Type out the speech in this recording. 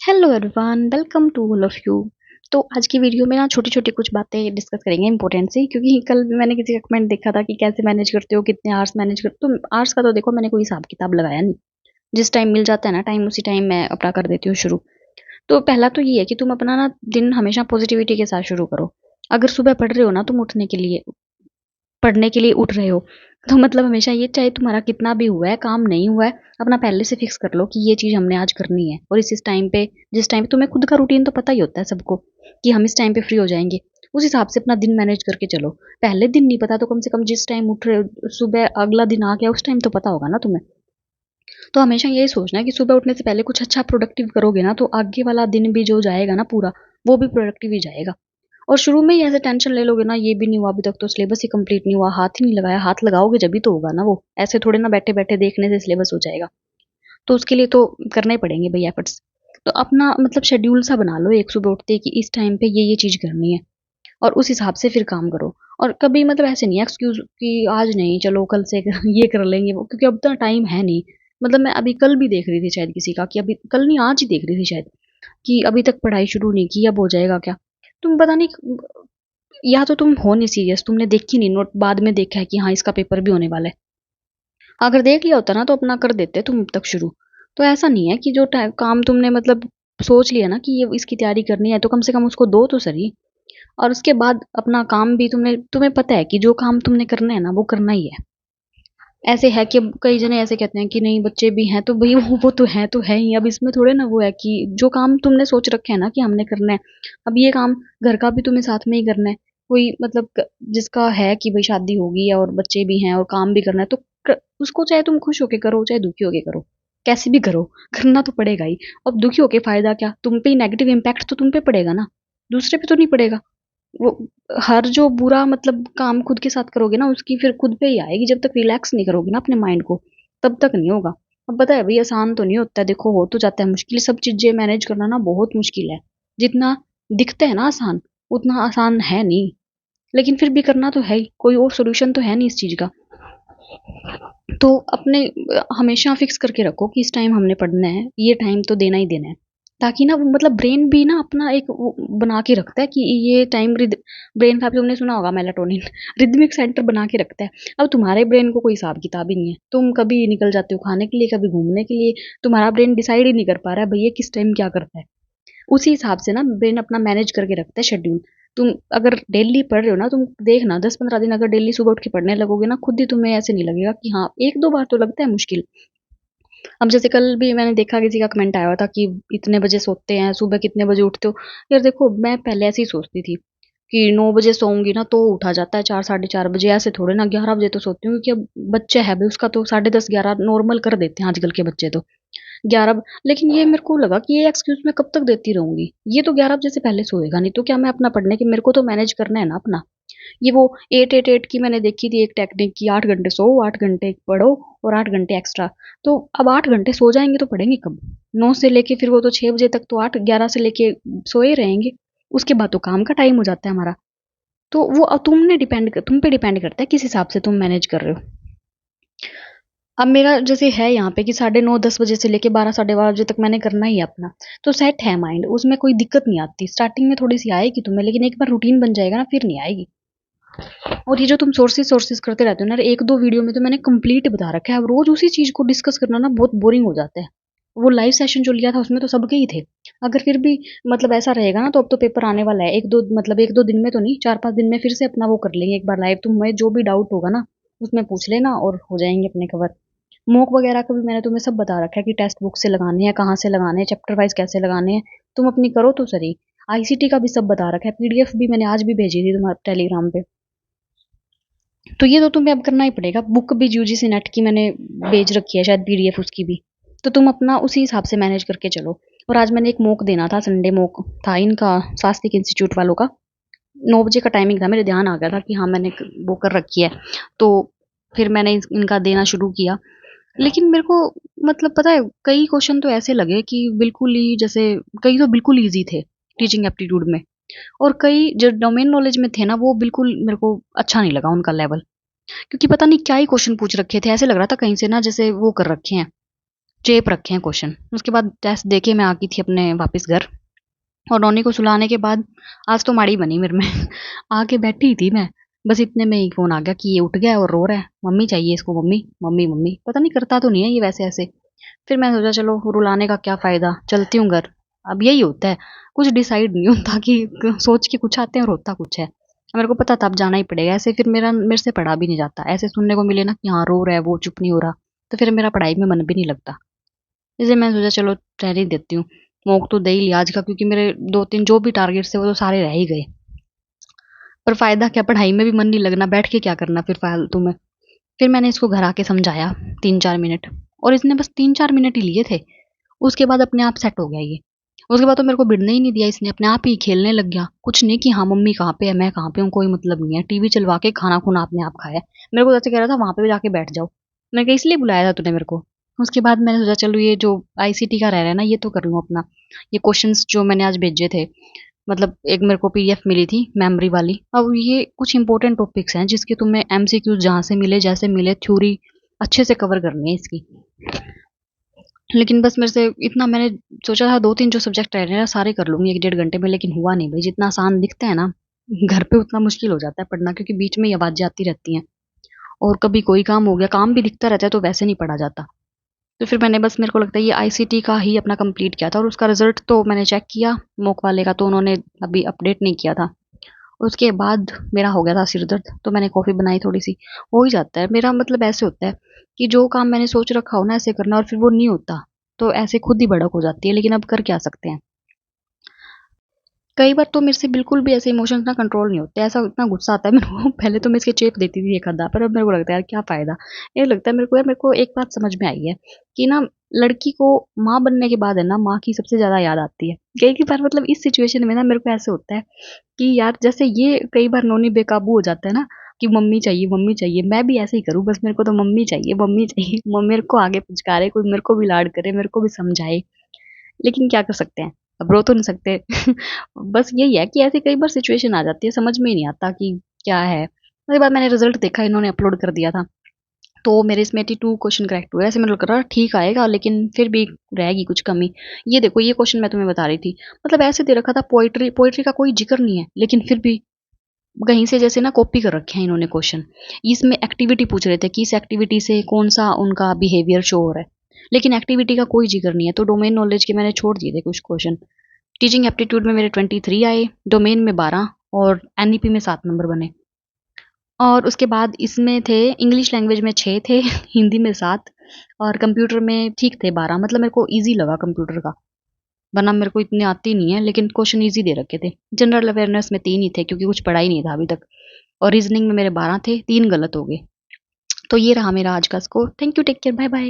Hello everyone, welcome to all of you. तो आज की वीडियो में ना छोटी-छोटी कुछ बातें डिस्कस करेंगे इंपॉर्टेंट सी, क्योंकि कल भी मैंने किसी का कमेंट देखा था कि कैसे मैनेज करते हो, कितने आवर्स मैनेज करते हो। तो आवर्स का तो देखो मैंने कोई हिसाब किताब लगाया नहीं, जिस टाइम मिल जाता है ना टाइम उसी टाइम मैं अपना कर देती हूँ शुरू। तो पहला तो ये है कि तुम अपना ना दिन हमेशा पॉजिटिविटी के साथ शुरू करो। अगर सुबह पढ़ रहे हो ना तुम उठने के लिए पढ़ने के लिए उठ रहे हो, तो मतलब हमेशा ये चाहे तुम्हारा कितना भी हुआ है काम नहीं हुआ है, अपना पहले से फिक्स कर लो कि ये चीज़ हमने आज करनी है और इस टाइम पे जिस टाइम पे तुम्हें खुद का रूटीन तो पता ही होता है सबको कि हम इस टाइम पे फ्री हो जाएंगे। उस हिसाब से अपना दिन मैनेज करके चलो। पहले दिन नहीं पता तो कम से कम जिस टाइम उठ रहे हो सुबह अगला दिन आ गया उस टाइम तो पता होगा ना तुम्हें। तो हमेशा यही सोचना है कि सुबह उठने से पहले कुछ अच्छा प्रोडक्टिव करोगे ना तो आगे वाला दिन भी जो जाएगा ना पूरा वो भी प्रोडक्टिव ही जाएगा। और शुरू में ही ऐसे टेंशन ले लोगे ना ये भी नहीं हुआ अभी तक तो सिलेबस ही कंप्लीट नहीं हुआ, हाथ ही नहीं लगाया, हाथ लगाओगे जब भी तो होगा ना वो, ऐसे थोड़े ना बैठे बैठे देखने से सिलेबस हो जाएगा। तो उसके लिए तो करने पड़ेंगे भाई एफर्ट्स। तो अपना मतलब शेड्यूल सा बना लो एक सुबह उठते ही कि इस टाइम पे ये चीज करनी है और उस हिसाब से फिर काम करो। और कभी मतलब ऐसे नहीं एक्सक्यूज कि आज नहीं चलो कल से ये कर लेंगे वो, क्योंकि अब तो टाइम है नहीं। मतलब मैं अभी कल भी देख रही थी शायद किसी का कि अभी कल नहीं आज ही देख रही थी शायद कि अभी तक पढ़ाई शुरू नहीं की, अब हो जाएगा क्या। तुम पता नहीं, या तो तुम हो नहीं सीरियस, तुमने देखी नहीं नोट, बाद में देखा है कि हाँ इसका पेपर भी होने वाला है। अगर देख लिया होता ना तो अपना कर देते तुम तक शुरू। तो ऐसा नहीं है कि जो काम तुमने मतलब सोच लिया ना कि ये इसकी तैयारी करनी है तो कम से कम उसको दो तो सही। और उसके बाद अपना काम भी तुमने तुम्हें पता है कि जो काम तुमने करना है ना वो करना ही है। ऐसे है कि अब कई जने ऐसे कहते हैं कि नहीं बच्चे भी हैं तो भाई वो तो है ही। अब इसमें थोड़े ना वो है कि जो काम तुमने सोच रखे है ना कि हमने करना है, अब ये काम घर का भी तुम्हें साथ में ही करना है। कोई मतलब जिसका है कि भाई शादी होगी और बच्चे भी हैं और काम भी करना है तो उसको चाहे तुम खुश होके करो चाहे दुखी होके करो, कैसे भी करो करना तो पड़ेगा ही। अब दुखी होके फायदा क्या, तुम पे नेगेटिव इम्पैक्ट तो तुम पे पड़ेगा ना, दूसरे पे तो नहीं पड़ेगा। वो हर जो बुरा मतलब काम खुद के साथ करोगे ना उसकी फिर खुद पे ही आएगी। जब तक रिलैक्स नहीं करोगे ना अपने माइंड को तब तक नहीं होगा। अब पता है भाई आसान तो नहीं होता है, देखो हो तो जाता है मुश्किल, सब चीजें मैनेज करना ना बहुत मुश्किल है। जितना दिखता है ना आसान उतना आसान है नहीं, लेकिन फिर भी करना तो है ही, कोई और सोल्यूशन तो है नहीं इस चीज का। तो अपने हमेशा फिक्स करके रखो कि इस टाइम हमने पढ़ना है, ये टाइम तो देना ही देना है। ताकि ना वो मतलब ब्रेन भी ना अपना एक वो बना के रखता है कि ये टाइम ब्रेन का भी तुमने सुना होगा मेलाटोनिन रिदमिक सेंटर बना के रखता है। अब तुम्हारे ब्रेन को कोई हिसाब किताब ही नहीं है, तुम कभी निकल जाते हो खाने के लिए कभी घूमने के लिए, तुम्हारा ब्रेन डिसाइड ही नहीं कर पा रहा है भैया किस टाइम क्या करता है। उसी हिसाब से ना ब्रेन अपना मैनेज करके रखता है शेड्यूल। तुम अगर डेली पढ़ रहे हो ना तुम देखना 10-15 दिन अगर डेली सुबह उठ के पढ़ने लगोगे ना खुद ही तुम्हें ऐसे नहीं लगेगा कि हाँ एक दो बार तो लगता है मुश्किल। अब जैसे कल भी मैंने देखा किसी का कमेंट आया हुआ था कि इतने बजे सोते हैं सुबह कितने बजे उठते हो। यार देखो मैं पहले ऐसे ही सोचती थी कि 9 बजे सोऊंगी ना तो उठा जाता है 4-4:30 बजे, ऐसे थोड़े ना 11 बजे तो सोती हूँ क्योंकि अब बच्चे है भाई उसका तो 10:30-11 नॉर्मल कर देते हैं आजकल के बच्चे तो 11। लेकिन ये मेरे को लगा कि ये एक्सक्यूज मैं कब तक देती रहूंगी, ये तो 11 बजे से पहले सोएगा नहीं तो क्या मैं अपना पढ़ने की मेरे को तो मैनेज करना है ना अपना। ये वो 8-8-8 की मैंने देखी थी एक टेक्निक की, 8 घंटे सो 8 घंटे पढ़ो और 8 घंटे एक्स्ट्रा। तो अब 8 घंटे सो जाएंगे तो पढ़ेंगे कब? 9 से लेके फिर वो तो 6 बजे तक तो 8-11 से लेके सोए रहेंगे। उसके बाद तो काम का टाइम हो जाता है हमारा। तो वो तुम पे डिपेंड करता है किस हिसाब से तुम मैनेज कर रहे हो। अब मेरा जैसे है यहाँ पे कि 9:30-10 बजे से लेके 12-12:30 बजे तक मैंने करना ही है अपना। तो सेट है माइंड, उसमें कोई दिक्कत नहीं आती। स्टार्टिंग में थोड़ी सी आएगी तुम्हें लेकिन एक बार रूटीन बन जाएगा ना फिर नहीं आएगी। और ये जो तुम सोर्सेज सोर्सेज करते रहते हो ना, एक दो वीडियो में तो मैंने कंप्लीट बता रखा है, अब रोज उसी चीज को डिस्कस करना ना बहुत बोरिंग हो जाता है। वो लाइव सेशन जो लिया था उसमें तो सबके ही थे। अगर फिर भी मतलब ऐसा रहेगा ना तो अब तो पेपर आने वाला है, एक दो मतलब एक दो दिन में तो नहीं 4-5 दिन में फिर से अपना वो कर लेंगे एक बार लाइव, तुम्हें जो भी डाउट होगा ना उसमें पूछ लेना और हो जाएंगे अपने कवर। मॉक वगैरह का भी मैंने तुम्हें सब बता रखा है कि टेक्स्ट बुक से लगाने हैं, कहाँ से लगाने हैं, चैप्टर वाइज कैसे लगाने हैं। तुम अपनी करो तो सही। आईसीटी का भी सब बता रखा है, पीडीएफ भी मैंने आज भी भेजी थी तुम्हारे टेलीग्राम पे। तो ये तो तुम्हें अब करना ही पड़ेगा। बुक भी यूजीसी नेट की मैंने भेज रखी है शायद पीडीएफ उसकी भी। तो तुम अपना उसी हिसाब से मैनेज करके चलो। और आज मैंने एक मॉक देना था, संडे मॉक था इनका, शास्त्रिक इंस्टीट्यूट वालों का। 9 बजे का टाइमिंग था, मेरे ध्यान आ गया था कि हाँ मैंने वो कर रखी है। तो फिर मैंने इनका देना शुरू किया। लेकिन मेरे को मतलब पता है कई क्वेश्चन तो ऐसे लगे कि बिल्कुल ही जैसे, कई तो बिल्कुल ईजी थे टीचिंग एप्टीट्यूड में, और कई जो डोमेन नॉलेज में थे ना वो बिल्कुल मेरे को अच्छा नहीं लगा उनका लेवल। क्योंकि पता नहीं क्या ही क्वेश्चन पूछ रखे थे, ऐसे लग रहा था कहीं से ना जैसे वो कर रखे हैं, चेप रखे हैं क्वेश्चन। उसके बाद टेस्ट देके मैं आ गई थी अपने वापस घर, और नोनी को सुलाने के बाद आज तो माड़ी बनी मेरे में आके बैठी थी मैं, बस इतने में ही फ़ोन आ गया कि ये उठ गया और रो रहा है, मम्मी चाहिए इसको, मम्मी मम्मी मम्मी। पता नहीं करता तो नहीं है ये वैसे ऐसे। फिर मैंने सोचा चलो रुलाने का क्या फ़ायदा, चलती हूँ घर। अब यही होता है, कुछ डिसाइड नहीं होता कि सोच के कुछ आते हैं और होता कुछ है। मेरे को पता था अब जाना ही पड़ेगा, ऐसे फिर मेरे से पढ़ा भी नहीं जाता। ऐसे सुनने को मिले ना कि हाँ रो रहा है वो, चुप नहीं हो रहा, तो फिर मेरा पढ़ाई में मन भी नहीं लगता। इसलिए मैंने सोचा चलो रहने ही देती हूँ। मॉक तो दे ही लिया आज का, क्योंकि मेरे 2-3 जो भी टारगेट्स थे वो तो सारे रह ही गए। पर फ़ायदा क्या, पढ़ाई में भी मन नहीं लगना, बैठ के क्या करना फिर फालतू में। फिर मैंने इसको घर आके समझाया 3-4 मिनट, और इसने बस 3-4 मिनट ही लिए थे। उसके बाद अपने आप सेट हो गया ये। उसके बाद तो मेरे को भिड़ने ही नहीं दिया इसने, अपने आप ही खेलने लग गया। कुछ नहीं कि हाँ मम्मी कहाँ पे है, मैं कहाँ पे हूँ, कोई मतलब नहीं है। टीवी चलवा के खाना-खुना अपने आप खाया। मेरे को तो ऐसे कह रहा था वहाँ पे भी जाके बैठ जाओ। मैंने कहा इसलिए बुलाया था तूने मेरे को। उसके बाद मैंने सोचा चलो ये जो आईसीटी का रह रहा है ना, ये तो कर लूँ अपना। ये क्वेश्चंस जो मैंने आज भेजे थे, मतलब एक मेरे को पीडीएफ मिली थी मेमोरी वाली। अब ये कुछ इंपॉर्टेंट टॉपिक्स हैं जिसके तुम्हें एमसीक्यू जहाँ से मिले जैसे मिले, थ्योरी अच्छे से कवर करनी है इसकी। लेकिन बस मेरे से इतना मैंने सोचा था, 2-3 जो सब्जेक्ट रह रहे हैं ना सारे कर लूँगी 1 डेढ़ घंटे में, लेकिन हुआ नहीं भई। जितना आसान दिखते हैं ना, घर पे उतना मुश्किल हो जाता है पढ़ना, क्योंकि बीच में ये आवाज़ें आती रहती हैं। और कभी कोई काम हो गया, काम भी दिखता रहता है तो वैसे नहीं पढ़ा जाता। तो फिर मैंने बस, मेरे को लगता है ये आईसीटी का ही अपना कंप्लीट किया था, और उसका रिज़ल्ट तो मैंने चेक किया मॉक वाले का, तो उन्होंने अभी अपडेट नहीं किया था। उसके बाद मेरा हो गया था सिर दर्द, तो मैंने कॉफ़ी बनाई थोड़ी-सी। हो ही जाता है, मेरा मतलब ऐसे होता है कि जो काम मैंने सोच रखा हो ना ऐसे करना, और फिर वो नहीं होता, तो ऐसे खुद ही भड़क हो जाती है, लेकिन अब कर क्या सकते हैं। कई बार तो मेरे से बिल्कुल भी ऐसे इमोशंस ना कंट्रोल नहीं होते, ऐसा इतना गुस्सा आता है मेरे को। पहले तो मैं इसके चेप देती थी एक आधा, पर अब मेरे को लगता है यार क्या फ़ायदा। ये लगता है मेरे को, यार मेरे को एक बात समझ में आई है कि ना, लड़की को माँ बनने के बाद है ना, माँ की सबसे ज़्यादा याद आती है। कई बार मतलब इस सिचुएशन में ना मेरे को ऐसे होता है कि यार जैसे ये कई बार नोनी बेकाबू हो जाता है ना कि मम्मी चाहिए, मैं भी ऐसे ही करूँ, बस मेरे को तो मम्मी चाहिए, मेरे को आगे पुचकारे, कोई मेरे को भी लाड करे, मेरे को भी समझाए। लेकिन क्या कर सकते हैं, अब रो तो नहीं सकते। बस यही है कि ऐसी कई बार सिचुएशन आ जाती है, समझ में ही नहीं आता कि क्या है। उसके बाद मैंने रिजल्ट देखा, इन्होंने अपलोड कर दिया था, तो मेरे इसमें 82 क्वेश्चन करेक्ट हुए। ऐसे मेरे को लगा ठीक आएगा, लेकिन फिर भी रहेगी कुछ कमी। ये देखो, ये क्वेश्चन मैं तुम्हें बता रही थी, मतलब ऐसे दे रखा था, पोएट्री पोएट्री का कोई जिक्र नहीं है, लेकिन फिर भी कहीं से जैसे ना कॉपी कर रखे हैं इन्होंने क्वेश्चन। इसमें एक्टिविटी पूछ रहे थे कि इस एक्टिविटी से कौन सा उनका बिहेवियर शो हो रहा है, लेकिन एक्टिविटी का कोई जिक्र नहीं है। तो डोमेन नॉलेज के मैंने छोड़ दिए थे कुछ क्वेश्चन। टीचिंग एप्टीट्यूड में मेरे 23 आए, डोमेन में 12, और एनईपी में 7 नंबर बने। और उसके बाद इसमें थे, इंग्लिश लैंग्वेज में 6 थे, हिंदी में 7, और कंप्यूटर में ठीक थे 12। मतलब मेरे को ईजी लगा कंप्यूटर का, वरना मेरे को इतनी आती नहीं है, लेकिन क्वेश्चन ईजी दे रखे थे। जनरल अवेयरनेस में 3 ही थे, क्योंकि कुछ पढ़ा ही नहीं था अभी तक। और रीजनिंग में मेरे 12 थे, 3 गलत हो गए। तो ये रहा मेरा आज का score. Thank you, take care, bye bye.